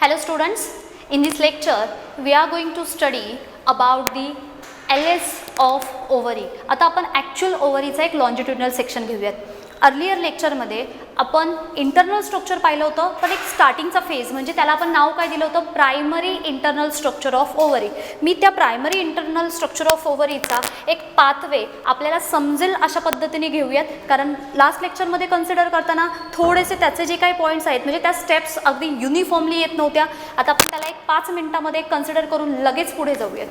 Hello students, in this lecture we are going to study about the LS of ovary. आता आपण actual ओव्हरीचा एक longitudinal section घेऊयात. Earlier लेक्चरमध्ये आपण internal structure पाहिलं होतं, पण एक स्टार्टिंगचा फेज म्हणजे त्याला आपण नाव काय दिलं होतं, primary internal structure of ovary. मी त्या प्रायमरी इंटरनल स्ट्रक्चर ऑफ ओव्हरीचा एक पाथवे आपल्याला समजेल अशा पद्धतीने घेऊयात, कारण लास्ट लेक्चरमध्ये कन्सिडर करताना थोडेसे त्याचे जे काही पॉईंट्स आहेत म्हणजे त्या स्टेप्स अगदी युनिफॉर्मली येत नव्हत्या. आता आपण त्याला एक 5 मिनिटामध्ये कन्सिडर करून लगेच पुढे जाऊयात.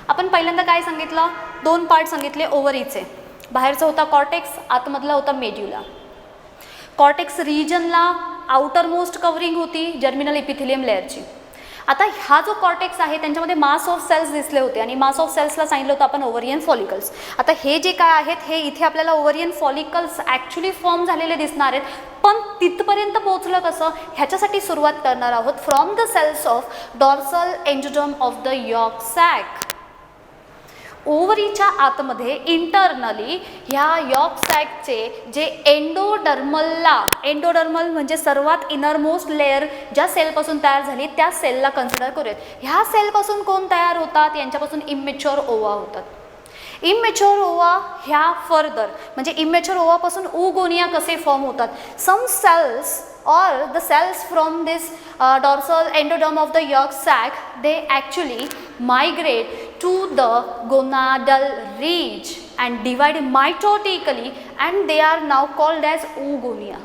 आपण पहिल्यांदा काय सांगितलं, 2 पार्ट सांगितले ओव्हरीचे. बाहेरचा होता कॉर्टेक्स, आतमधला होता मेड्युला. कॉर्टेक्स रिजनला आउटर मोस्ट कव्हरिंग होती जर्मिनल इपिथिलियम लेअरची. आता हा जो कॉर्टेक्स आहे त्यांच्यामध्ये मास ऑफ सेल्स दिसले होते आणि मास ऑफ सेल्सला सांगितलं होतं आपण ओव्हरियन फॉलिकल्स. आता हे जे काय आहेत हे इथे आपल्याला ओव्हरियन फॉलिकल्स ॲक्च्युली फॉर्म झालेले दिसणार आहेत, पण तिथपर्यंत पोहोचलं कसं ह्याच्यासाठी सुरुवात करणार आहोत from the cells of dorsal endoderm of the yolk sac. ओव्हरीच्या आतमध्ये इंटरनली ह्या यॉर्क सॅकचे जे एंडोडर्मल म्हणजे सर्वात इनरमोस्ट लेअर ज्या सेलपासून तयार झाली त्या सेलला कन्सिडर करूयात. ह्या सेलपासून कोण तयार होतात, यांच्यापासून इमॅच्युअर ओवा होतात. इमॅच्युअर ओवा ह्या फर्दर म्हणजे इमॅच्युअर ओवापासून oogonia कसे फॉर्म होतात. सम cells or the cells from this dorsal endoderm of the yolk sac, they actually migrate to the gonadal ridge and divide mitotically and they are now called as oogonia.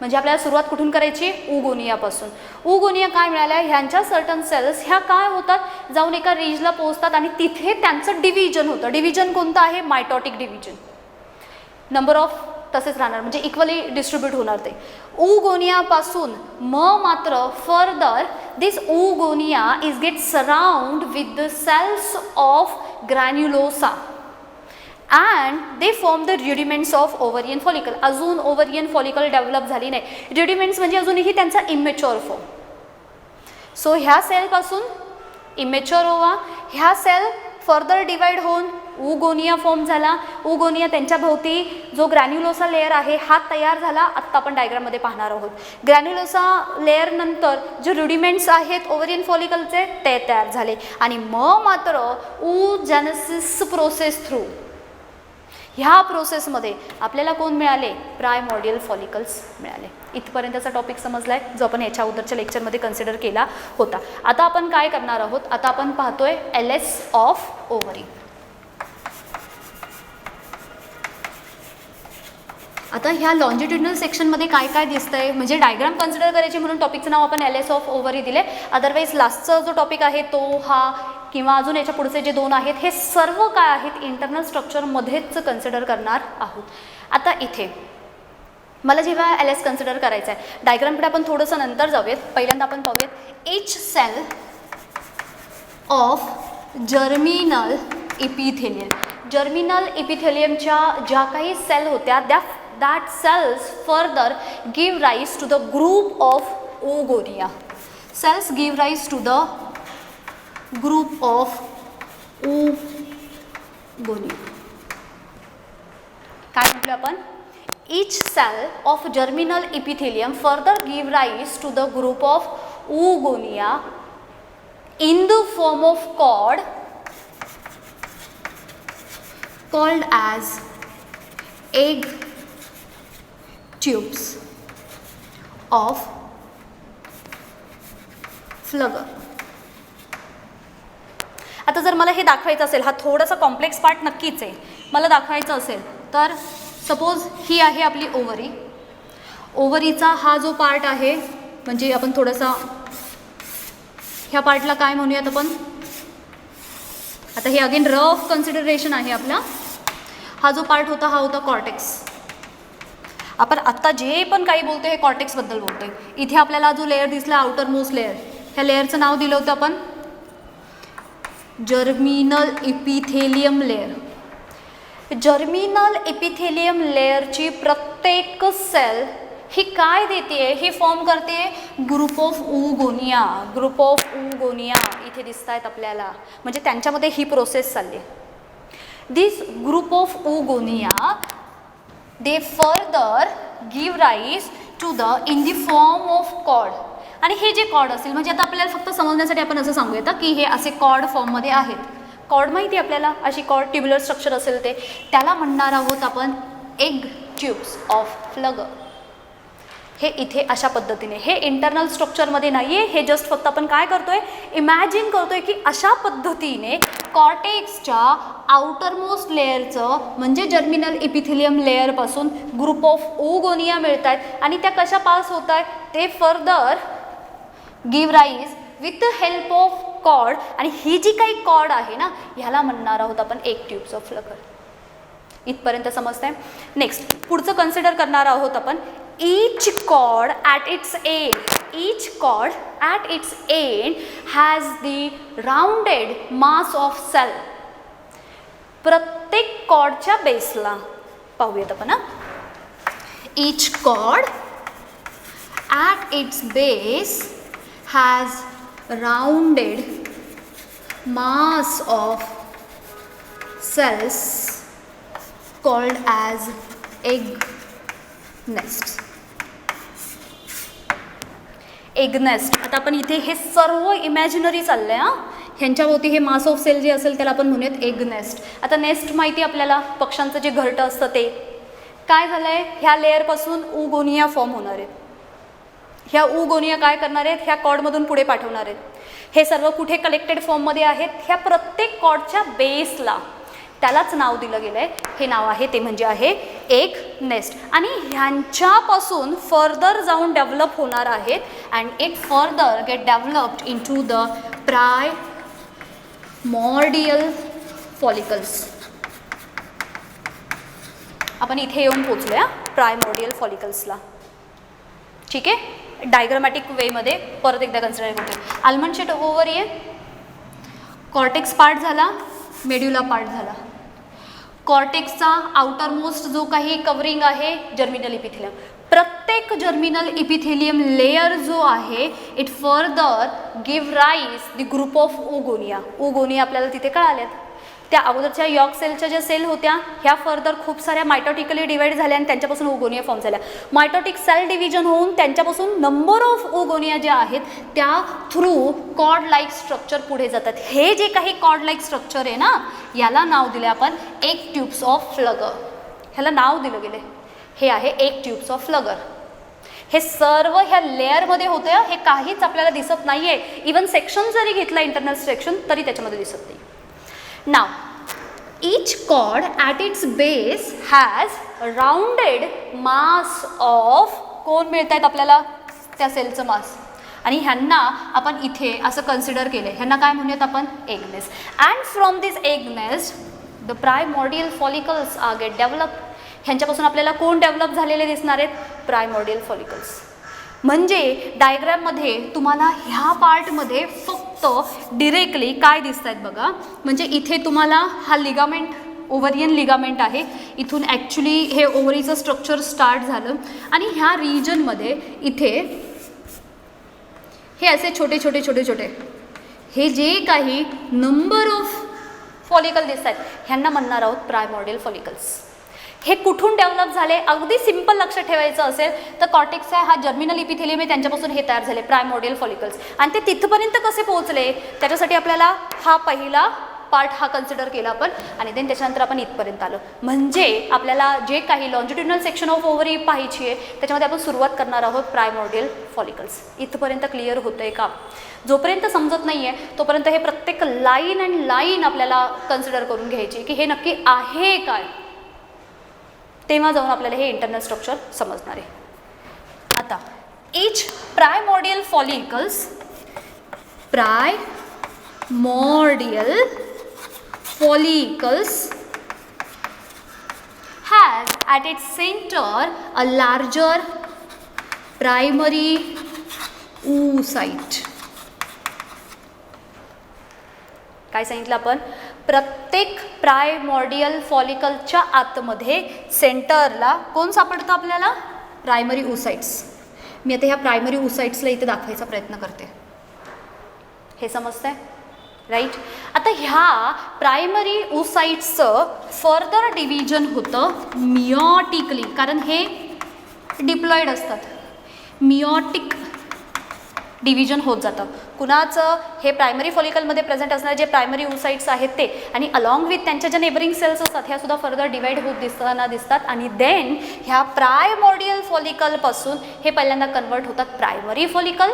म्हणजे आपल्याला सुरुवात कुठून करायची, oogonia पासून. oogonia काय मिळाल्या, ह्यांच्या certain cells ह्या काय होतात, जाऊन एका रीजला पोहोचतात आणि तिथे त्यांचं डिव्हिजन होतं. डिव्हिजन कोणतं आहे, मायटॉटिक डिव्हिजन. नंबर ऑफ तसेच राहणार म्हणजे इक्वली डिस्ट्रीब्यूट होणार ते. oogonia पासून मात्र further this oogonia is get surround with the cells of granulosa and they form the rudiments of ovarian follicle. अजून ओव्हरियन फॉलिकल डेव्हलप झाली नाही. रुडिमेंट्स म्हणजे अजूनही त्यांचा इमॅच्युअर फॉर्म. सो ह्या सेलपासून इमॅच्युअर ओवा, ह्या सेल फर्दर डिवाइड होऊन oogonia फॉर्म झाला. oogonia त्यांच्या भोवती जो ग्रॅन्युलोसा लेअर आहे हा तयार झाला. आत्ता आपण डायग्राममध्ये पाहणार आहोत. ग्रॅन्युलोसा लेअर नंतर जे रुडिमेंट्स आहेत ओव्हरियन फॉलिकलचे ते तयार झाले आणि मात्र oogenesis प्रोसेस थ्रू ह्या प्रोसेसमध्ये आपल्याला कोण मिळाले, प्रायमॉर्डियल फॉलिकल्स मिळाले. इथपर्यंतचा टॉपिक समजला आहे जो आपण याच्या अगोदरच्या लेक्चरमध्ये कन्सिडर केला होता. आता आपण काय करणार आहोत, आता आपण पाहतोय LS ऑफ ओव्हरी. आता ह्या लॉन्जिट्युडिनल सेक्शनमध्ये काय काय दिसतंय म्हणजे डायग्राम कन्सिडर करायची म्हणून टॉपिकचं नाव आपण LS ऑफ ओव्हरी दिले. अदरवाईज लास्टचा जो टॉपिक आहे तो हा किंवा अजून याच्या पुढचे जे 2 आहेत हे सर्व काय आहेत इंटरनल स्ट्रक्चरमध्येच कन्सिडर करणार आहोत. आता इथे मला जेव्हा LS कन्सिडर करायचं आहे, डायग्रामकडे आपण थोडंसं नंतर जाऊयात. पहिल्यांदा आपण पाहूयात each cell of germinal epithelium. Germinal इपिथेलियमच्या ज्या काही सेल होत्या that cells further give rise to the group of oogonia. Cells give rise to the group of oogonia. काय म्हटलं आपण, each cell of germinal epithelium further give rise to the group of oogonia in the form of cord called as egg tubes of फ्लगर. आता जर मला हे दाखवायचं असेल, हा थोडासा कॉम्प्लेक्स पार्ट नक्कीच आहे, मला दाखवायचं असेल तर सपोज ही आहे आपली ओव्हरी. ओव्हरीचा हा जो पार्ट आहे म्हणजे आपण थोडासा ह्या पार्टला काय म्हणूयात आपण, आता हे अगेन रफ कन्सिडरेशन आहे आपला. हा जो पार्ट होता हा होता कॉर्टेक्स. आपण आत्ता जे पण काही बोलतो हे कॉर्टेक्सबद्दल बोलतोय. इथे आपल्याला जो लेअर दिसला आउटर मोस्ट लेअर, ह्या लेअरचं नाव दिलं होतं आपण germinal epithelium layer. Germinal epithelium लेअरची प्रत्येक सेल ही काय देते, ही फॉर्म करते group of oogonia. Group of oogonia इथे दिसत आहेत आपल्याला, म्हणजे त्यांच्यामध्ये ही प्रोसेस चालली. This group of oogonia they further give rise to the in the form of cord आणि हे जे कॉर्ड असतील, म्हणजे आता आपल्याला फक्त समजण्यासाठी आपण असं सांगूया की हे असे कॉर्ड फॉर्ममध्ये आहेत. कॉर्ड माहिती आहे आपल्याला, अशी कॉर्ड ट्युब्युलर स्ट्रक्चर असेल ते, त्याला म्हणणार आहोत आपण एग ट्यूब्स ऑफ फ्लगर. हे इथे अशा पद्धतीने, हे इंटरनल स्ट्रक्चरमध्ये नाही आहे, हे जस्ट फक्त आपण काय करतोय, इमॅजिन करतोय की अशा पद्धतीने कॉर्टेक्सच्या आउटरमोस्ट लेअरचं म्हणजे जर्मिनल इपिथिलियम लेअरपासून ग्रुप ऑफ ओगोनिया मिळत आहेत आणि त्या कशा पास होत आहेत, ते further give rise with the help of cord. आणि ही जी काही कॉर्ड आहे ना, ह्याला म्हणणार आहोत आपण एग ट्यूब्स ऑफ फ्लगर. इथपर्यंत समजतंय. नेक्स्ट पुढचं कन्सिडर करणार आहोत आपण each cord at its end has the rounded mass of cell. प्रत्येक कॉर्डच्या बेसला पाहूयात आपण. each cord at its base has rounded mass of cells called as egg nest. Egg nest. आता आपण इथे हे सर्व इमॅजिनरी चाललंय हां, ह्यांच्याभोवती हे मास ऑफ सेल जे असेल त्याला आपण म्हणूयात एग नेस्ट. आता नेस्ट माहिती आपल्याला, पक्ष्यांचं जे घरटं असतं ते. काय झालं आहे, ह्या लेअरपासून उगोनिया फॉर्म होणार आहेत. ह्या उगोनिया काय करणार आहेत, ह्या कॉर्डमधून पुढे पाठवणार आहेत. हे सर्व कुठे कलेक्टेड फॉर्ममध्ये आहेत, ह्या प्रत्येक कॉर्डच्या बेसला. त्यालाच नाव दिलं गेलं आहे, हे नाव आहे ते म्हणजे आहे एग नेस्ट. आणि ह्यांच्यापासून फर्दर जाऊन डेव्हलप होणार आहेत and it further get developed into the primordial follicles. आपण इथे येऊन पोचलो या प्रायमॉर्डियल फॉलिकल्सला. ठीक आहे, डायग्रामॅटिक वेमध्ये परत एकदा कन्सिडर करतो. आल्मंड शेट ओव्हर ये, कॉर्टेक्स पार्ट झाला, मेड्युला पार्ट झाला. कॉर्टेक्सचा आउटरमोस्ट जो काही कवरिंग आहे जर्मिनल इपिथिलियम. प्रत्येक जर्मिनल इपिथिलियम लेयर जो आहे it further give rise the group of oogonia. Oogonia आपल्याला तिथे कळाल्यात. त्या अगोदरच्या यॉर्क सेलच्या ज्या सेल होत्या ह्या फर्दर खूप साऱ्या मायटोटिकली डिवाइड झाल्या आणि त्यांच्यापासून ओगोनिया फॉर्म झाल्या. मायटोटिक सेल डिव्हिजन होऊन त्यांच्यापासून नंबर ऑफ ओगोनिया ज्या आहेत त्या थ्रू कॉर्ड लाईक स्ट्रक्चर पुढे जातात. हे जे काही कॉर्ड लाईक स्ट्रक्चर आहे ना, याला नाव दिले आपण एग ट्यूब्स ऑफ फ्लगर. ह्याला नाव दिलं गेले, हे आहे एग ट्यूब्स ऑफ फ्लगर. हे सर्व ह्या लेअरमध्ये होतं, हे काहीच आपल्याला दिसत नाही आहे. इवन सेक्शन जरी घेतला इंटरनल सेक्शन तरी त्याच्यामध्ये दिसत नाही. Now, each cord at its base has rounded mass of, कोण मिळत आहेत आपल्याला, त्या सेलचं मास. आणि ह्यांना आपण इथे असं कन्सिडर केलं आहे, ह्यांना काय म्हणूयात आपण egg nest. And from this egg nest the primordial follicles are get develop. ह्यांच्यापासून आपल्याला कोण डेव्हलप झालेले दिसणार आहेत, प्रायमॉर्डियल फॉलिकल्स. म्हणजे डायग्राममध्ये तुम्हाला ह्या पार्टमध्ये फक्त डिरेक्टली काय दिसत आहेत बघा. म्हणजे इथे तुम्हाला हा लिगामेंट, ओव्हरियन लिगामेंट आहे. इथून ॲक्च्युली हे ओव्हरीचं स्ट्रक्चर स्टार्ट झालं आणि ह्या रिजनमध्ये इथे हे असे छोटे छोटे छोटे छोटे हे जे काही नंबर ऑफ फॉलिकल दिसत आहेत ह्यांना म्हणणार आहोत प्रायमॉर्डियल फॉलिकल्स. हे कुठून डेव्हलप झाले, अगदी सिम्पल लक्षात ठेवायचं असेल तर कॉर्टेक्स आहे हा जर्मिनल इपिथिलियम आहे, त्यांच्यापासून हे तयार झाले प्रायमॉर्डियल फॉलिकल्स. आणि ते तिथपर्यंत कसे पोहोचले त्याच्यासाठी आपल्याला हा पहिला पार्ट हा कन्सिडर केला आपण आणि देन त्याच्यानंतर आपण इथपर्यंत आलो. म्हणजे आपल्याला जे काही लॉन्जिट्युडिनल सेक्शन ऑफ ओव्हरी पाहायची आहे त्याच्यामध्ये आपण सुरुवात करणार आहोत प्रायमॉर्डियल फॉलिकल्स. इथपर्यंत क्लिअर होतं आहे का? जोपर्यंत समजत नाही आहे तोपर्यंत हे प्रत्येक लाईन अँड लाईन आपल्याला कन्सिडर करून घ्यायची की हे नक्की आहे काय, तेव्हा जाऊन आपल्याला हे इंटरनल स्ट्रक्चर समजणार आहे. आता each primordial follicles, primordial follicles has at its center a larger primary oocyte. काय सांगितलं आपण? प्रत्येक प्रायमॉर्डियल फॉलिकलच्या आतमध्ये सेंटरला कोण सापडतं आपल्याला? Primary oocytes. मी आता ह्या प्रायमरी ओसाइट्सला इथे दाखवायचा प्रयत्न करते. हे समजतंय राईट? आता ह्या प्रायमरी ओसाइट्सचं फर्दर डिव्हिजन होतं मिओटिकली, कारण हे डिप्लॉइड असतात. मिओटिक डिव्हिजन होत जातं. कुणाचं हे प्रायमरी फॉलिकलमध्ये प्रेझेंट असणारे जे प्रायमरी ओसाइट्स आहेत ते आणि अलॉंग विथ त्यांच्या ज्या नेबरिंग सेल्स असतात ह्या सुद्धा फर्दर डिवाइड होत दिसतात आणि देन ह्या प्रायमॉडियल फॉलिकलपासून हे पहिल्यांदा कन्वर्ट होतात प्रायमरी फॉलिकल.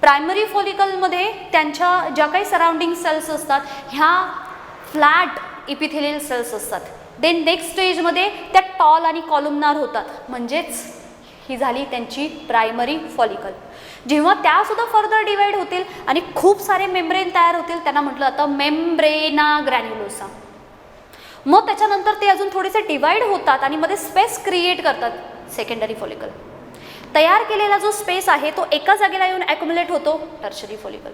प्रायमरी फॉलिकलमध्ये त्यांच्या ज्या काही सराउंडिंग सेल्स असतात ह्या फ्लॅट इपिथेलियल सेल्स असतात. देन नेक्स्ट स्टेजमध्ये त्या टॉल आणि कॉलमनार होतात, म्हणजेच ही झाली त्यांची प्रायमरी फॉलिकल. जेव्हा त्यासुद्धा फर्दर डिवाइड होतील आणि खूप सारे मेम्ब्रेन तयार होतील त्यांना म्हटलं जातं मेम्ब्रेना ग्रॅन्युलोसा. मग त्याच्यानंतर ते अजून थोडेसे डिवाइड होतात आणि मध्ये स्पेस क्रिएट करतात सेकंडरी फॉलिकल. तयार केलेला जो स्पेस आहे तो एका जागेला येऊन ॲक्युमुलेट होतो टर्शरी फॉलिकल.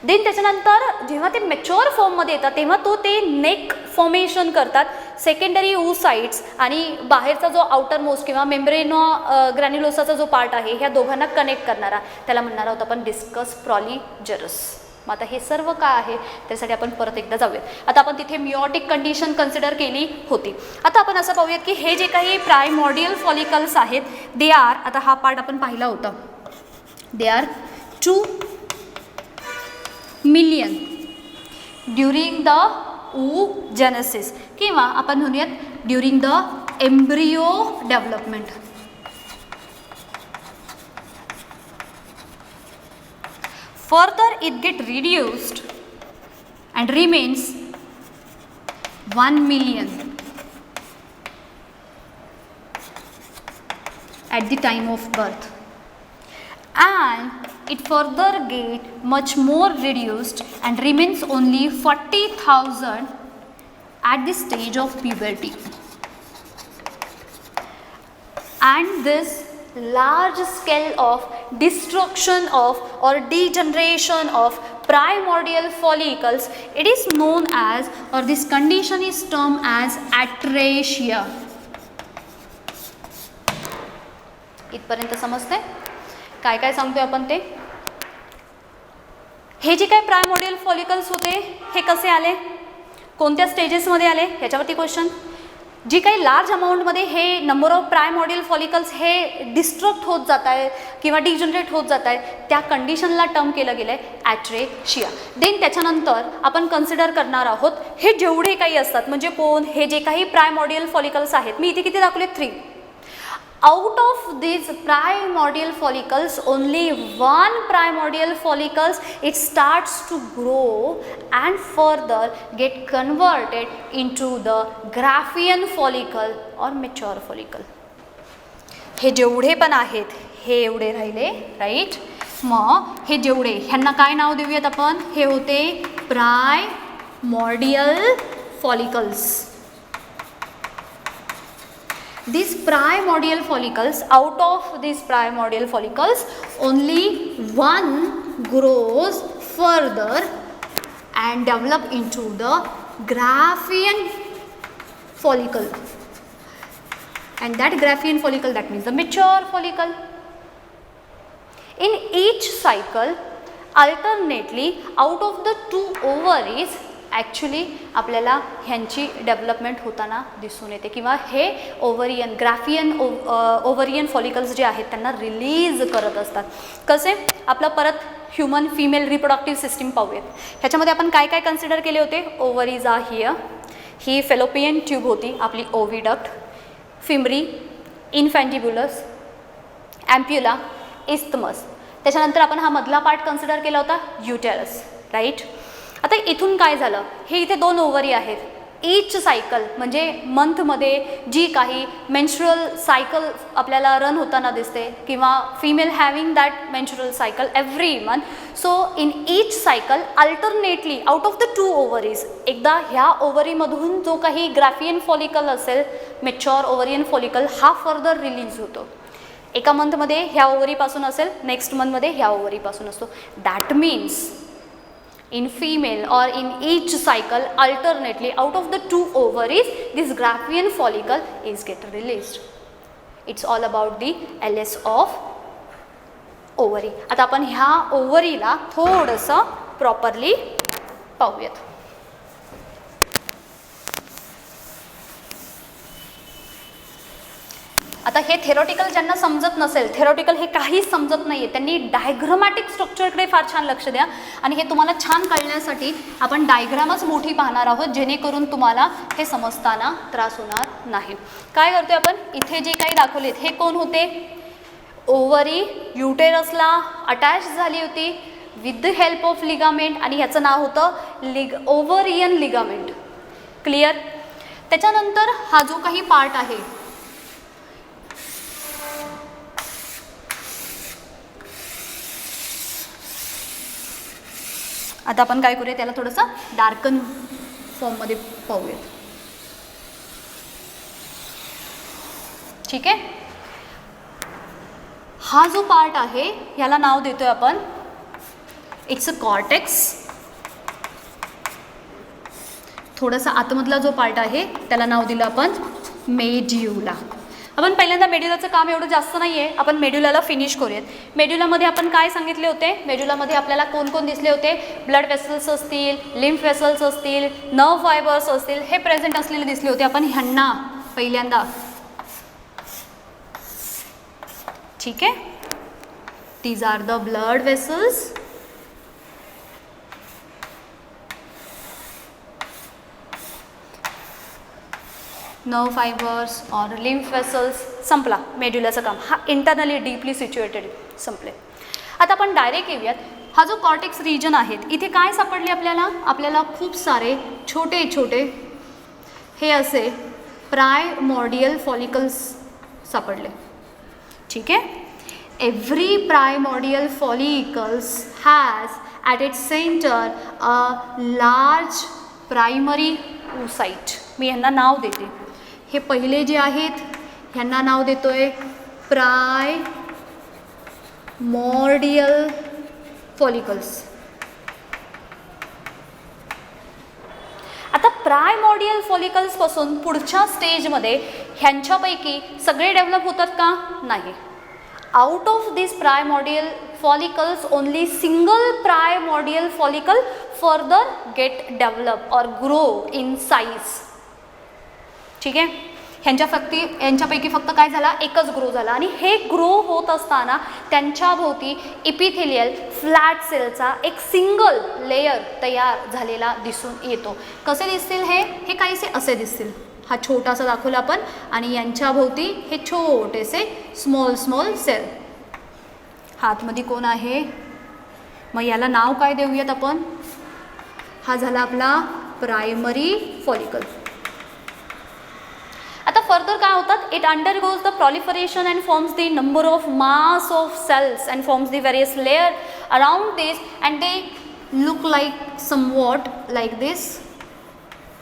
देन त्याच्यानंतर जेव्हा ते मॅच्युअर फॉर्ममध्ये येतात तेव्हा ते नेक फॉर्मेशन करतात. सेकंडरी oocytes आणि बाहेरचा जो आउटर मोस्ट किंवा मेम्ब्रेना ग्रॅन्युलोसाचा जो पार्ट आहे ह्या दोघांना कनेक्ट करणारा त्याला म्हणणार आहोत आपण डिस्कस प्रॉलिजरस. मग आता हे सर्व काय आहे त्यासाठी आपण परत एकदा जाऊयात. आता आपण तिथे मिओटिक कंडिशन कन्सिडर केली होती. आता आपण असं पाहूयात की हे जे काही प्रायमॉडियल फॉलिकल्स आहेत दे आर, आता हा पार्ट आपण पाहिला होता, they are 2 million during the oogenesis किंवा आपण म्हणूयात during the embryo development. Further it get reduced and remains 1 million at the time of birth, and it further get much more reduced and remains only 40,000 at the stage of puberty. And this large scale of destruction of or degeneration of primordial follicles, it is known as, or this condition is termed as atresia. इथपर्यंत समजते काय काय सांगतोय आपण ते. हे जे काही प्रायमॉडियल फॉलिकल्स होते हे कसे आले, कोणत्या स्टेजेसमध्ये आले ह्याच्यावरती क्वेश्चन. जी काही लार्ज अमाऊंटमध्ये हे नंबर ऑफ प्रायमॉडियल फॉलिकल्स हे डिस्ट्रक्ट होत जात आहे किंवा डिजनरेट होत जात आहे त्या कंडिशनला टर्म केलं गेलं आहे ॲट्रेशिया. देन त्याच्यानंतर आपण कन्सिडर करणार आहोत हे जेवढे काही असतात म्हणजे कोण, हे जे काही प्रायमॉडियल फॉलिकल्स आहेत, मी इथे किती दाखवले 3. Out of these primordial follicles, only one primordial follicles it starts to grow and further get converted into the Graafian follicle or mature follicle. हे जेवढे पण आहेत हे एवढे राहिले, राईट. मग हे जेवढे ह्यांना काय नाव देऊयात आपण, हे होते primordial follicles. These primordial follicles, out of these primordial follicles, only one grows further and develop into the Graafian follicle. And that Graafian follicle, that means the mature follicle. In each cycle, alternately, out of the 2 ovaries, actually आपल्याला ह्यांची development होताना दिसून येते किंवा हे ovarian Graafian ovarian follicles जे आहेत त्यांना रिलीज करत असतात. कसे, आपलं परत ह्युमन फिमेल रिप्रोडक्टिव्ह सिस्टीम पाहूयात. ह्याच्यामध्ये आपण काय काय कन्सिडर केले होते. ओव्हरीज आर हिअर, ही फेलोपियन ट्यूब होती आपली ओव्हिडक्ट, फिमरी, इन्फॅन्टिब्युलस, ॲम्प्युला, इस्थमस. त्याच्यानंतर आपण हा मधला पार्ट कन्सिडर केला होता युटेरस, राईट. आता इथून काय झालं, हे इथे 2 ओव्हरी आहेत. ईच सायकल म्हणजे मंथमध्ये जी काही मेन्स्ट्रुअल सायकल आपल्याला रन होताना दिसते किंवा female having that menstrual cycle every month. So in each cycle alternately out of the 2 ओव्हरीज एकदा ह्या ओव्हरीमधून जो काही ग्राफियन फॉलिकल असेल, मेच्युअर ओव्हरियन फॉलिकल, हा फर्दर रिलीज होतो. एका मंथमध्ये ह्या ओव्हरीपासून असेल, नेक्स्ट मंथमध्ये ह्या ओव्हरीपासून असतो. That means in female or in each cycle alternately out of the 2 ovaries this Graafian follicle is get released. It's all about the LS of ovary. आता आपण ह्या ओव्हरीला थोडंसं प्रॉपरली पाहूयात. आता हे थेरॉटिकल ज्यांना समजत नसेल, थेरॉटिकल हे काहीच समजत नाही आहे, त्यांनी डायग्रामॅटिक स्ट्रक्चरकडे फार छान लक्ष द्या आणि हे तुम्हाला छान कळण्यासाठी आपण डायग्रामच मोठी पाहणार आहोत, जेणेकरून तुम्हाला हे समजताना त्रास होणार नाही. काय करतोय आपण, इथे जे काही दाखवलेत हे कोण होते, ओव्हरी युटेरसला अटॅच झाली होती with the help of ligament आणि ह्याचं नाव होतं ओव्हरियन लिगामेंट. क्लिअर. त्याच्यानंतर हा जो काही पार्ट आहे, आता आपण काय करूया, त्याला थोडंसं डार्कन फॉर्ममध्ये पाहूयात. ठीक आहे. हा जो पार्ट आहे ह्याला नाव देतोय आपण, इट्स अ कॉर्टेक्स. थोडासा आतमधला जो पार्ट आहे त्याला नाव दिलं आपण मेड्युला. आपण पहिल्यांदा मेड्युलाचं काम एवढं जास्त नाही आहे, आपण मेड्युलाला फिनिश करूयात. मेड्युलामध्ये आपण काय सांगितले होते, मेड्युलामध्ये आपल्याला कोण कोण दिसले होते, ब्लड वेसल्स असतील, लिम्फ वेसल्स असतील, नर्व फायबर्स असतील, हे प्रेझेंट असलेले दिसले होते. आपण ह्यांना पहिल्यांदा, ठीक आहे, these are the blood vessels. Nerve fibres और लिम्फ वेसल्स. संपला मेड्युलाचं काम. हा इंटरनली डीपली सिच्युएटेड संपले. आता आपण डायरेक्ट येऊयात. हा जो कॉर्टेक्स रिजन आहेत, इथे काय सापडले आपल्याला खूप सारे छोटे छोटे हे असे प्रायमॉर्डियल फॉलिकल्स सापडले. ठीक आहे. Every primordial follicles has at its centre a large primary oocyte. मी यांना नाव देते. हे पहिले जे आहेत ह्यांना नाव देतोय प्रायमॉर्डियल फॉलिकल्स. आता प्रायमॉर्डियल फॉलिकल्सपासून पुढच्या स्टेजमध्ये ह्यांच्यापैकी सगळे डेव्हलप होतात का? नाही. Out of this primordial follicles only single primordial follicle further get develop और ग्रो इन साइज. ठीक आहे. यांच्यापैकी फक्त काय झाला, एकच ग्रो झाला. आणि हे ग्रो होत असताना त्यांच्या भोवती इपिथेलियल फ्लॅट सेलचा एक सिंगल लेयर तयार झालेला दिसून येतो. कसे दिसतील हे काहीसे असे दिसतील. हा छोटासा दाखवला आपण आणि यांच्या भोवती हे छोटेसे स्मॉल सेल. हातमध्ये कोण आहे, मग याला नाव काय देऊयात आपण, हा झाला आपला प्रायमरी फॉलिकल. आता फर्दर काय होतात, it undergoes the proliferation and forms the number of mass of cells and forms the various layer around this and they look like somewhat like this.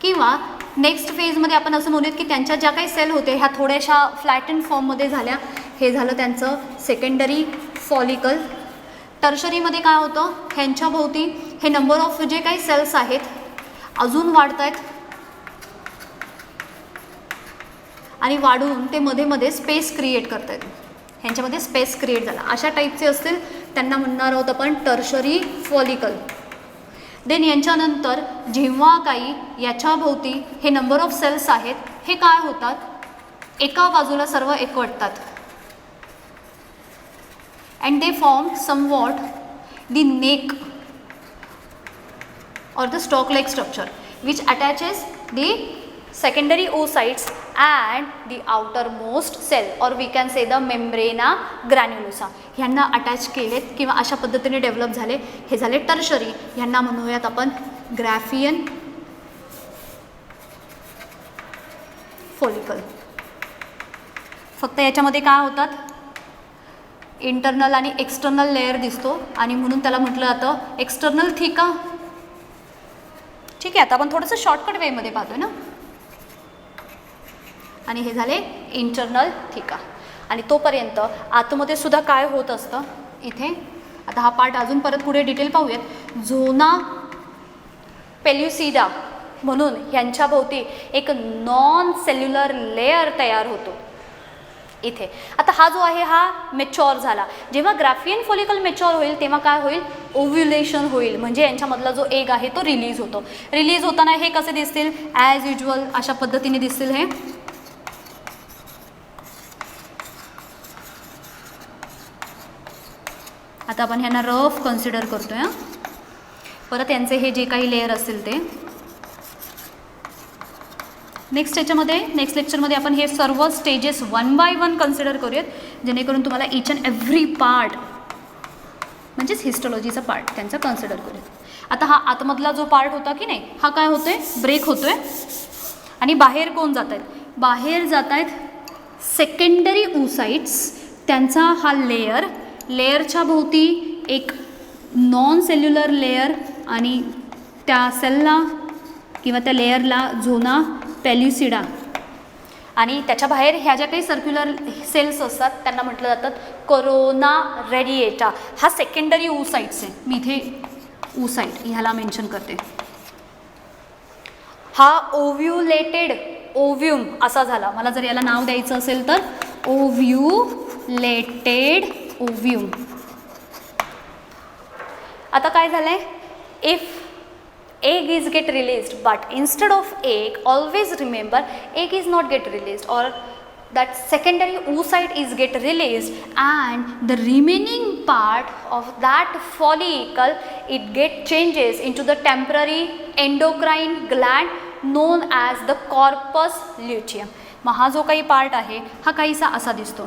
किंवा नेक्स्ट फेजमध्ये आपण असं म्हणूयात की त्यांच्या ज्या काही सेल होते ह्या थोड्याशा फ्लॅटन फॉर्ममध्ये झाल्या. हे झालं त्यांचं सेकंडरी फॉलिकल. टर्शरीमध्ये काय होतं, ह्यांच्या भोवती हे नंबर ऑफ जे काही सेल्स आहेत अजून वाढत आहेत आणि वाढून ते मध्ये स्पेस क्रिएट करत आहेत. ह्यांच्यामध्ये स्पेस क्रिएट झाला. अशा टाईपचे असतील त्यांना म्हणणार आहोत आपण टर्शरी फॉलिकल. देन यांच्यानंतर जेव्हा काही याच्या भोवती हे नंबर ऑफ सेल्स आहेत हे काय होतात, एका बाजूला सर्व एकवटतात and they form somewhat the neck or the stalk-like structure which attaches the secondary oocytes and the outermost cell or we can say the membrana granulosa. ह्यांना अटॅच केलेत किंवा अशा पद्धतीने डेव्हलप झाले. हे झाले टर्शरी. ह्यांना म्हणूयात आपण ग्राफियन फॉलिकल. फक्त याच्यामध्ये काय होतात, इंटरनल आणि एक्सटर्नल लेअर दिसतो आणि म्हणून त्याला म्हटलं जातं एक्सटर्नल थिका. ठीक आहे. आता आपण थोडंसं शॉर्टकट वेमध्ये पाहतोय ना. आणि हे झाले इंटरनल थिका. आणि तोपर्यंत आतमध्ये सुद्धा काय होत असतं इथे. आता हा पार्ट अजून परत पुढे डिटेल पाहूयात. झोना पेल्युसिडा म्हणून ह्यांच्या भोवती एक नॉन सेल्युलर लेअर तयार होतो इथे. आता हा जो आहे हा मेच्युअर झाला. जेव्हा ग्राफियन फॉलिकल मेच्युअर होईल तेव्हा काय होईल, ओव्ह्युलेशन होईल. म्हणजे यांच्यामधला जो एग आहे तो रिलीज होतो. रिलीज होताना हे कसे दिसतील, ॲज युज्युअल अशा पद्धतीने दिसतील. हे आता आपण ह्यांना रफ कन्सिडर करतोय हां. परत यांचे हे जे काही लेअर असतील ते नेक्स्ट लेक्चरमध्ये आपण हे सर्व स्टेजेस 1 बाय 1 कन्सिडर करूयात, जेणेकरून तुम्हाला ईच अँड एव्हरी पार्ट म्हणजेच हिस्टोलॉजीचा पार्ट त्यांचा कन्सिडर करूयात. आता हा आतमधला जो पार्ट होता की नाही, हा काय होतोय, ब्रेक होतोय. आणि बाहेर कोण जात आहेत, बाहेर जात आहेत सेकंडरी oocytes. त्यांचा हा लेअरच्या भोवती एक नॉन सेल्युलर लेअर आणि त्या सेलला किंवा त्या लेअरला झोना पेल्युसिडा, आणि त्याच्या बाहेर ह्या ज्या काही सर्क्युलर सेल्स असतात त्यांना म्हटलं जातात कोरोना रेडिएटा. हा सेकंडरी oocytes आहे. मी इथे oocyte ह्याला मेन्शन करते. हा ओव्ह्युलेटेड ओव्ह्यूम असा झाला. मला जर याला नाव द्यायचं असेल तर ओव्ह्युलेटेड ओव्ह्यूम. आता काय झालंय, if egg is get released, but instead of egg, always remember egg is not get released, or that secondary oocyte is get released, and the remaining part of that follicle it get changes into the temporary endocrine gland known as the corpus luteum. मग हा जो काही part आहे हा काहीसा असा दिसतो.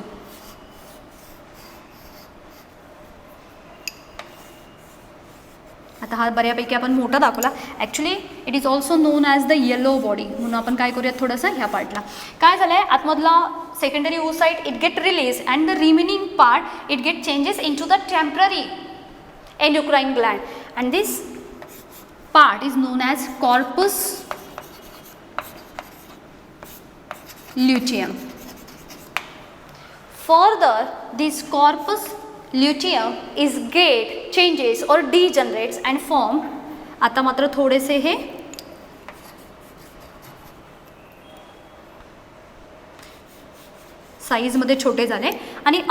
आता हा बऱ्यापैकी आपण मोठा दाखवला. Actually it is also non as the yellow body. म्हणून आपण काय करूयात थोडंसं ह्या पार्टला. काय झालं आहे, आतमधला secondary oocyte it get release and the remaining part it get changes into the temporary endocrine gland, and this part is known as corpus luteum. Further, this corpus luteum is get changes or degenerates and form. आता मात्र थोडेसे हे साईजमध्ये छोटे झाले आणि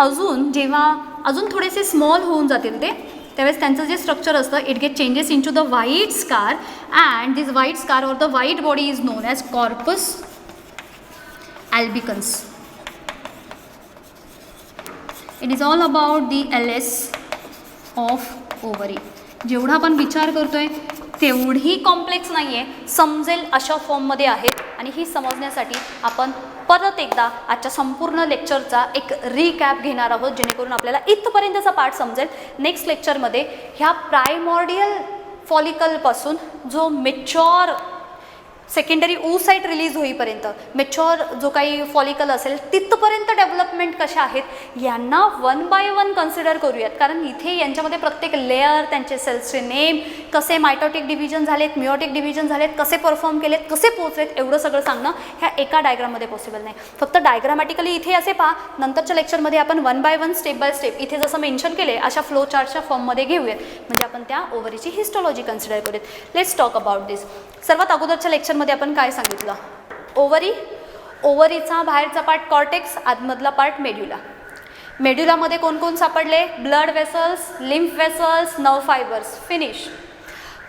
जेव्हा अजून थोडेसे स्मॉल होऊन जातील ते, त्यावेळेस त्यांचं जे स्ट्रक्चर असतं it get changes into the white scar, and this white scar or the white body is known as corpus albicans. It is all about the LS of ovary. जेवढा आपण विचार करतोय तेवढी कॉम्प्लेक्स नाही आहे, समजेल अशा फॉर्ममध्ये आहेत. आणि ही समजण्यासाठी आपण परत एकदा आजच्या संपूर्ण लेक्चरचा एक रिकॅप घेणार आहोत, जेणेकरून आपल्याला इथपर्यंतचा पार्ट समजेल. नेक्स्ट लेक्चरमध्ये ह्या प्रायमॉर्डियल फॉलिकलपासून जो मेच्युअर सेकंडरी oocyte रिलीज होईपर्यंत मेच्युअर जो काही फॉलिकल असेल तिथपर्यंत डेव्हलपमेंट कशा आहेत यांना 1 बाय 1 कन्सिडर करूयात. कारण इथे यांच्यामध्ये प्रत्येक लेअर, त्यांचे सेल्सचे नेम, कसे मायटोटिक डिव्हिजन झालेत, मिओटिक डिव्हिजन झालेत, कसे परफॉर्म केलेत, कसे पोचलेत, एवढं सगळं सांगणं ह्या एका डायग्राममध्ये पॉसिबल नाही. फक्त डायग्रामॅटिकली इथे असे पहा. नंतरच्या लेक्चरमध्ये आपण 1 बाय 1 स्टेप बाय स्टेप इथे जसं मेन्शन केले अशा फ्लो चार्टच्या फॉर्ममध्ये घेऊयात, म्हणजे आपण त्या ओव्हरीची हिस्टोलॉजी कन्सिडर करूयात. Let's talk about this. सर्वात अगोदरच्या लेक्चरमध्ये आपण काय सांगितलं, ओव्हरीचा बाहेरचा पार्ट कॉर्टेक्स, आतमधला पार्ट मेड्युला. मेड्युलामध्ये कोण कोण सापडले, blood vessels, lymph vessels, nerve fibres, finish.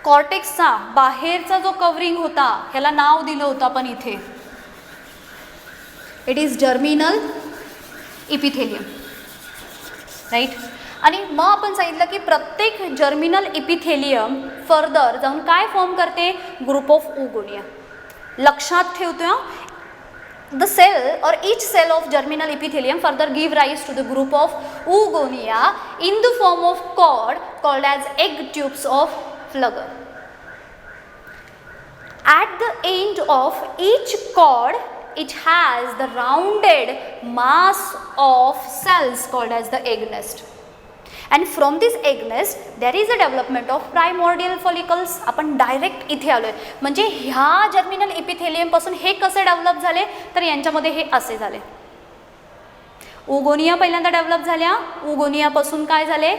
कॉर्टेक्सचा बाहेरचा जो कव्हरिंग होता ह्याला नाव दिलं होतं आपण इथे, it is germinal epithelium, right. आणि मग आपण सांगितलं की प्रत्येक जर्मिनल इपिथेलियम फर्दर जाऊन काय फॉर्म करते, ग्रुप ऑफ ओगोनिया. लक्षात ठेवतो, द सेल और each cell of germinal epithelium further give rise to the group of oogonia in the form of cord called as egg tubes of Flugger. At the end of each cord it has the rounded mass of cells called as the egg nest. And from this egg nest there is a development of primordial follicles. आपण direct इथे आलोय, म्हणजे ह्या germinal epithelium पासून हे कसे develop झाले तर यांच्यामध्ये हे असे झाले. ओगोनिया पहिल्यांदा डेव्हलप झाल्या, ओगोनियापासून काय झाले,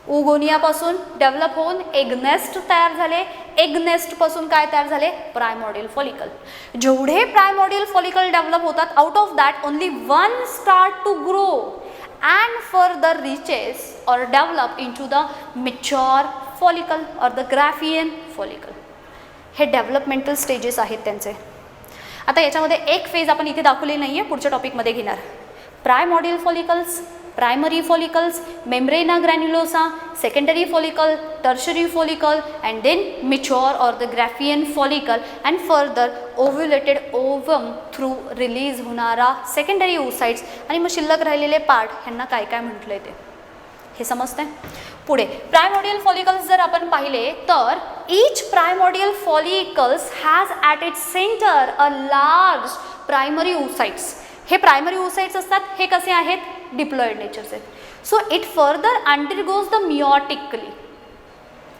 ओगोनियापासून डेव्हलप होऊन एग नेस्ट तयार झाले, एग नेस्टपासून काय तयार झाले, प्रायमॉर्डियल फॉलिकल. जेवढे प्रायमॉर्डियल फॉलिकल डेव्हलप होतात out of that only one start to grow and further reaches or develop into the mature follicle or the Graafian follicle. हे डेव्हलपमेंटल स्टेजेस आहेत त्यांचे. आता याच्यामध्ये एक फेज आपण इथे दाखवली नाही आहे, पुढच्या टॉपिकमध्ये घेणार. Primordial follicles primary follicles, membrana granulosa, secondary follicle, tertiary follicle, and then mature or the Graafian follicle, and further ovulated ovum through release होणारा secondary oocytes. आणि मग शिल्लक राहिलेले पार्ट ह्यांना काय काय म्हटलंय ते हे समजतंय. पुढे प्रायमोडियल फॉलिकल्स जर आपण पाहिले तर each primordial follicles has at its center a large primary oocytes. हे प्रायमरी oocytes असतात. हे कसे आहेत? डिप्लॉइड नेचरचे. So it further undergoes the meiotically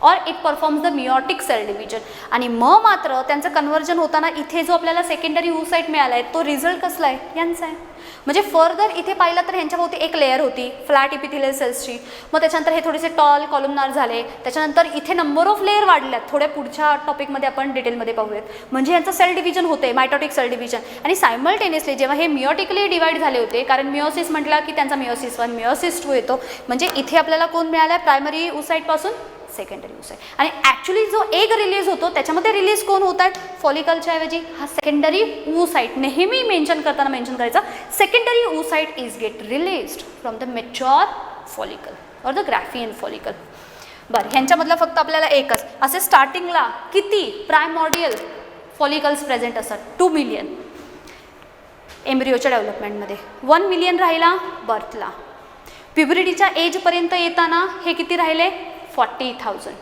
or it performs the meiotic cell division. आणि मग मात्र त्यांचं कन्वर्जन होताना इथे जो आपल्याला सेकंडरी oocyte मिळाला आहे तो रिझल्ट कसला आहे? यांचा आहे. म्हणजे फर्दर इथे पाहिलं तर ह्यांच्याभोवती एक लेअर होती फ्लॅट इपिथिलियल सेल्सची. मग त्याच्यानंतर हे थोडेसे टॉल कॉलमनार झाले. त्याच्यानंतर इथे नंबर ऑफ लेअर वाढल्यात. थोड्या पुढच्या टॉपिकमध्ये आपण डिटेलमध्ये पाहूयात. म्हणजे यांचं सेल डिव्हिजन होते मायटोटिक सेल डिव्हिजन. आणि सायमल्टेनियसली जेव्हा हे मिओटिकली डिवाइड झाले होते, कारण मिओसिस म्हटलं की त्यांचा मिओसिस 1 मिओसिस 2 येतो. म्हणजे इथे आपल्याला कोण मिळाला? प्रायमरी oocyteपासून सेकंडरी oocyte. आणि ॲक्च्युली जो एग रिलीज होतो त्याच्यामध्ये रिलीज कोण होतात? फॉलिकलच्या ऐवजी हा सेकंडरी oocyte. नेहमी मेन्शन करताना मेन्शन करायचं secondary oocyte is get released from the mature follicle or the Graafian follicle. बरं, ह्यांच्यामधलं फक्त आपल्याला एकच असे स्टार्टिंगला किती प्रायमॉर्डियल फॉलिकल्स प्रेझेंट असतात? 2 मिलियन एम्ब्रिओच्या डेव्हलपमेंटमध्ये. 1 मिलियन राहिला बर्थला. प्युबरिटीच्या एजपर्यंत येताना हे किती राहिले? 40,000.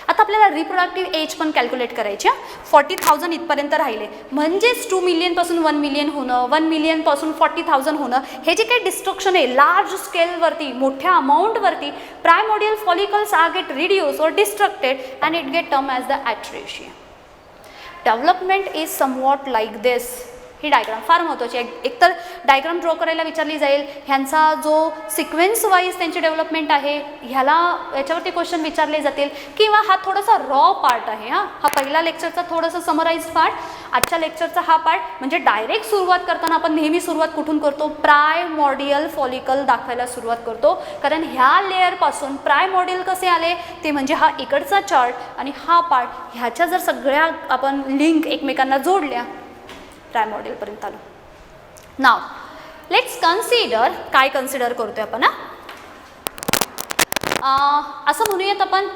आता आपल्याला रिप्रोडक्टिव्ह एज पण कॅल्क्युलेट करायची. 40,000 इथपर्यंत राहिले. म्हणजेच 2 मिलियनपासून 1 मिलियन होणं, 1 मिलियनपासून 40,000 होणं, हे जे काही डिस्ट्रक्शन आहे लार्ज स्केलवरती, मोठ्या अमाऊंटवरती, primordial follicles are get reduce or destructed and it get term as the atresia. Development is somewhat like this. ही डायग्राम फार महत्त्वाची आहे. एकतर डायग्राम ड्रॉ करायला विचारली जाईल. ह्यांचा जो सिक्वेन्स वाईज त्यांची डेव्हलपमेंट आहे याच्यावरती क्वेश्चन विचारले जातील. किंवा हा थोडासा रॉ पार्ट आहे. हा पहिला लेक्चरचा थोडासा समराईज पार्ट, आजच्या लेक्चरचा हा पार्ट. म्हणजे डायरेक्ट सुरुवात करताना आपण नेहमी सुरुवात कुठून करतो? प्रायमॉर्डियल फॉलिकल दाखवायला सुरुवात करतो. कारण ह्या लेअरपासून प्रायमॉर्डियल कसे आले ते म्हणजे हा इकडचा चार्ट आणि हा पार्ट, ह्याच्या जर सगळ्या आपण लिंक एकमेकांना जोडल्या प्रायमॉर्डियलपर्यंत आलो. Now let's consider. काय कन्सिडर करतोय आपण? असं म्हणूयात आपण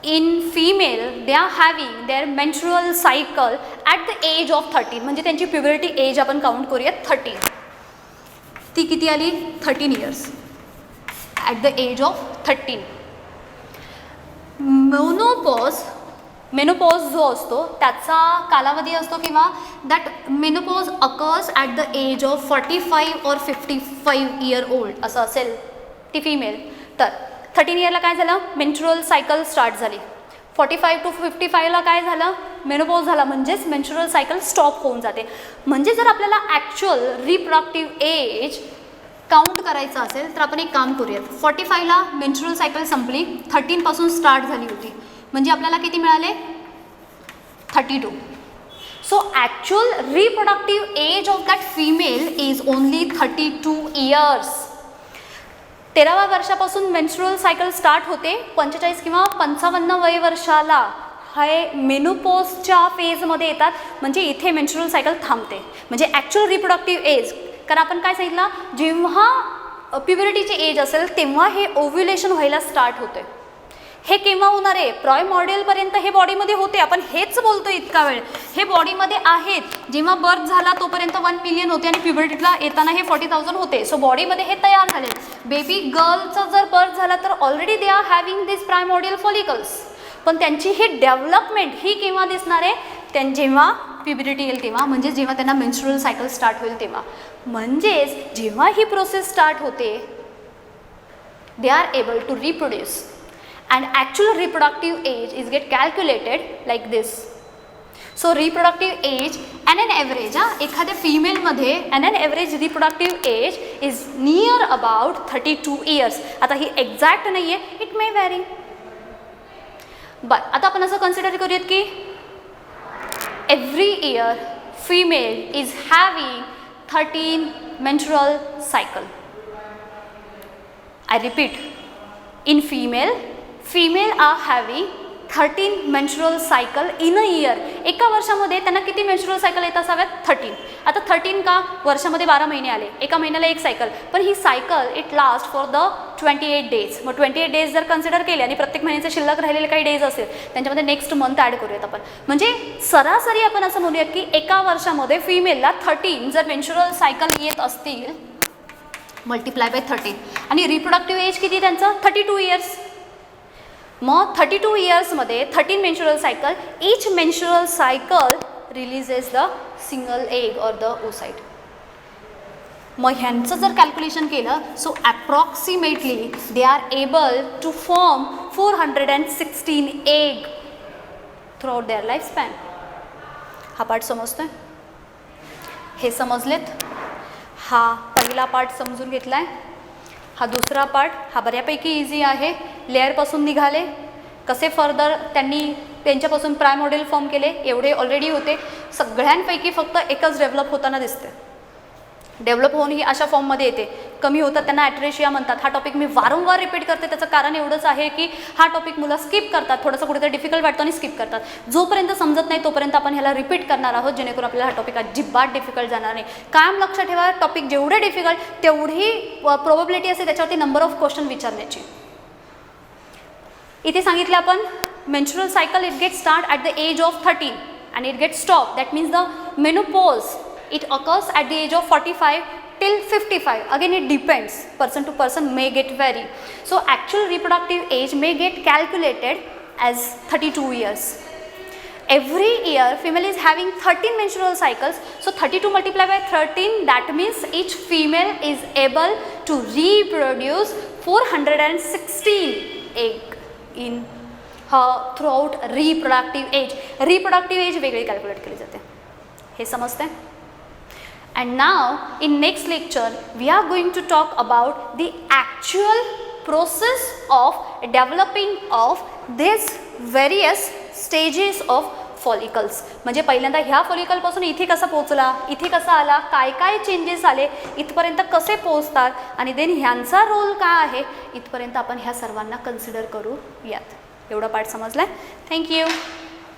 in female they are having their menstrual cycle at the age of 13. म्हणजे त्यांची प्युबरिटी एज आपण काउंट करूयात 13. ती किती आली? 13 years at the age of 13. Menopause जो असतो त्याचा कालावधी असतो किंवा that menopause occurs at the age of 45 और 55 इयर ओल्ड असं असेल ती फिमेल. तर 13 इयरला काय झालं? मेन्स्ट्रुअल सायकल स्टार्ट झाली. 45 to 55ला काय झालं? मेनोपॉज झाला. म्हणजेच मेन्स्ट्रुअल सायकल स्टॉप होऊन जाते. म्हणजे जर आपल्याला ॲक्च्युअल रिप्रोडक्टिव्ह एज काउंट करायचं असेल तर आपण एक काम करूयात. 45ला मेन्स्ट्रुअल सायकल संपली, 13पासून स्टार्ट झाली होती. म्हणजे आपल्याला किती मिळाले? 32. So actual reproductive age of that female is only 32 years. 13व्या वर्षापासून मेन्स्ट्रुअल सायकल स्टार्ट होते. 45 किंवा 55 वय वर्षाला हे मेनोपॉजच्या फेजमध्ये येतात. म्हणजे इथे मेन्स्ट्रुअल सायकल थांबते. म्हणजे ॲक्च्युअल रिप्रोडक्टिव्ह एज, कारण आपण काय सांगितलं, जेव्हा प्युबरिटीची एज असेल तेव्हा हे ओव्ह्युलेशन व्हायला स्टार्ट होते. हे केव्हा होणार आहे? प्रायमॉर्डियलपर्यंत हे बॉडीमध्ये होते. आपण हेच बोलतो इतका वेळ. हे बॉडीमध्ये आहेत. जेव्हा बर्थ झाला तोपर्यंत 1 मिलियन होते आणि प्युबरिटीला येताना हे 40,000 होते. सो बॉडीमध्ये हे तयार झाले. बेबी गर्लचा जर बर्थ झाला तर already they are having this primordial follicles. पण त्यांची ही डेव्हलपमेंट ही केव्हा दिसणार आहे? जेव्हा प्युबरिटी येईल तेव्हा, म्हणजे जेव्हा त्यांना मेन्स्ट्रुअल सायकल स्टार्ट होईल तेव्हा. म्हणजेच जेव्हा ही प्रोसेस स्टार्ट होते they are able to reproduce. And actual reproductive age is get calculated like this. So reproductive age and an average, एखाद्या femaleमध्ये and an average reproductive age is near about 32 years. आता ही exact नाही आहे, it may vary. But आता आपण असं consider करूयात की every year female is having 13 menstrual cycle. I repeat, in female are having 13 menstrual cycle in a year. एका वर्षामध्ये त्यांना किती मेन्स्ट्रुअल सायकल येत असाव्यात? 13. आता 13 का? वर्षामध्ये 12 महिने आले, एका महिन्याला एक सायकल, पण ही cycle it last for the 28 days. मग 28 डेज जर कन्सिडर केले आणि प्रत्येक महिन्याचे शिल्लक राहिलेले काही डेज असेल त्यांच्यामध्ये नेक्स्ट मंथ ॲड करूयात आपण. म्हणजे सरासरी आपण असं म्हणूयात की एका वर्षामध्ये फिमेलला 13 जर मेन्स्ट्रुअल सायकल येत असतील मल्टिप्लाय बाय 13 आणि रिप्रोडक्टिव्ह एज किती त्यांचं? 32 इयर्स. मग 32 इयर्समध्ये 13 menstrual cycle, each menstrual cycle releases the single egg or the oocyte. मग ह्यांचं जर कॅल्क्युलेशन केलं so approximately they are able to form 416 egg throughout their life span. हा पार्ट समजतोय? हे समजलेत? हा पहिला पार्ट समजून घेतला आहे. हा दुसरा पार्ट हा बऱ्यापैकी इझी आहे. लेअरपासून निघाले, कसे फर्दर त्यांनी त्यांच्यापासून प्राय मॉडेल फॉर्म केले, एवढे ऑलरेडी होते. सगळ्यांपैकी फक्त एकच डेव्हलप होताना दिसते. डेव्हलप होऊन ही अशा फॉर्ममध्ये येते. कमी होतात त्यांना ॲट्रेशिया म्हणतात. हा टॉपिक मी वारंवार रिपीट करते, त्याचं कारण एवढंच आहे की हा टॉपिक मुलं स्किप करतात, थोडंसं कुठेतरी डिफिकल्ट वाटतो आणि स्किप करतात. जोपर्यंत समजत नाही तोपर्यंत आपण ह्याला रिपीट करणार आहोत, जेणेकरून आपल्याला हा टॉपिक अजिबात डिफिकल्ट जाणार नाही. कायम लक्षात ठेवा, टॉपिक जेवढे डिफिकल्ट तेवढी प्रोबॅबिलिटी असते त्याच्यावरती नंबर ऑफ क्वेश्चन विचारण्याची. इथे सांगितलं आपण menstrual cycle it get start at the age of 13 and it gets stopped. That means the menopause it occurs at the age of 45 till 55. Again it depends, person to person may get vary. So actual reproductive age may get calculated as 32 years. Every year female is having 13 menstrual cycles, so 32 multiplied by 13, that means each female is able to reproduce 416 egg in throughout reproductive age. Reproductive age वेगळी calculate केली जाते. हे समजते? And now in next lecture we are going to talk about the actual process of developing of this various stages of follicles. म्हणजे पहिल्यांदा ह्या फॉलिकलपासून इथे कसा पोहोचला, इथे कसा आला, काय काय चेंजेस आले, इथपर्यंत कसे पोहोचतात आणि देन ह्यांचा रोल काय आहे, इथपर्यंत आपण ह्या सर्वांना कन्सिडर करूयात. एवढा पार्ट समजला आहे. थँक्यू.